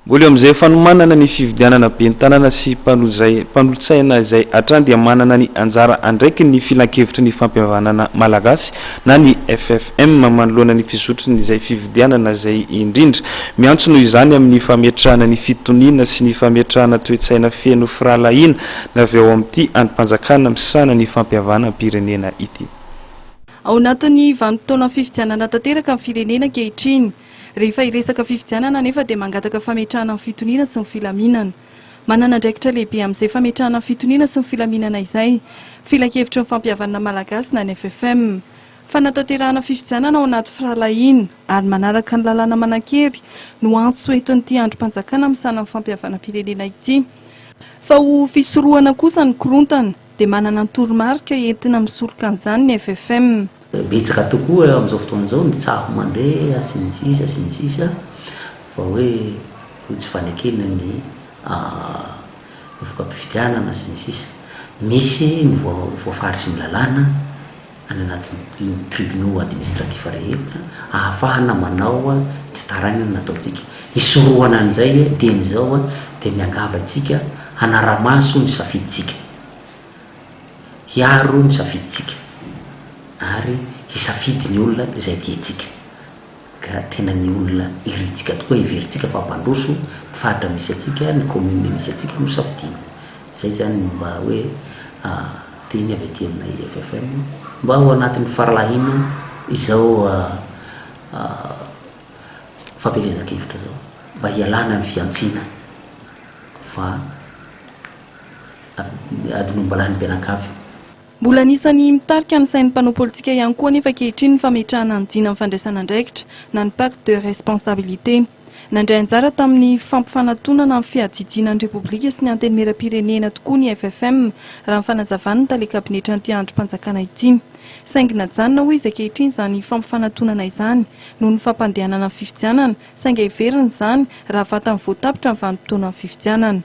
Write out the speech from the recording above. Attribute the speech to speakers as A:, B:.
A: Mbola amizay fanomanana ny fividianana ben'ny tanana sy mpanolotsaina izay hatrany dia manana ny anjara andraiky ny filan-kevitry ny fampihavanana malagasy na ny FFM manoloana ny fisotry izay fividianana izay indrindra miantso noho izany amin'ny fametrahana ny fitoniana sy ny fametrahana toe-tsaina feno firalahiana na avy ao amin'ity androm-panjakana misana ny fampihavana-pirenena ity.
B: Ao anatin'ny vanim-potoana fividianana tanteraka amin'ny firenena ankehitriny, rehefa iresaka fividianana nefa dia mangataka fametrahana amin'ny fitoniana sy ny filaminana. Manana andraikitra lehibe amin'izay fametrahana amin'ny fitoniana sy ny filaminana izay filan-kevitry ny fampihavanana malagasy na ny FFM. Fanatanterahana fividianana ao anaty firalahiana ary manaraka ny lalàna manan-kery no antso entin'ity androm-panjakana misana ny fampihavana-pirenena ity. Fa ho fisorohana kosa ny korontana dia manana ny toromarika entina misoroka an'izany ny FFM.
C: Betsaka tokoa amin'izao fotoana izao ny tsaho mandeha sy ny sisa fa hoe fotsy fanekena ny voka-pividianana sy ny sisa. Misy ny voafaritry ny lalàna any anatin'ny tribunaux administratif rehetra ahafahana manao ny taranany nataontsika isorohana an'izay dian'izao dia miangavatsika hanara-maso ny safiditsika, hiaro ny safiditsika ary hisafidy ny olona izay tiantsika. Ka tena ny olona iritsika tokoa iverintsika fa mpandroso fahatra misy atsika ny commune misy atsika no safidiana. Izay zany mba hoe teny avy aty aminay FFM mba ao anatin'ny faralahiana izao fampelezan-kevitra zao mba hialana ny fiantsina fa adinombalany mpianakavy.
B: Mbola anisany mitarika ny sain'ny mpanao politika ihany koa nefa ankehitriny ny fametrahana ny dina amin'ny fandraisana andraikitra na ny pacte de responsabilité. Nandray anjara tamin'ny fampifanantonana amin'ny fiadidianan'ny repoblika sy ny antenimieram-pirenena tokoa ny FFM raha ny fanazavana ny tale-kabinetra an'ity androm-panjakana ity. Saingy najanona hoy izy ankehitriny izany fampifanantonana izany noho ny fampandehanana amin'ny fividianana, saingy heverina izany raha vata ny voatapitra ny vanim-potoana amin'ny fividianana.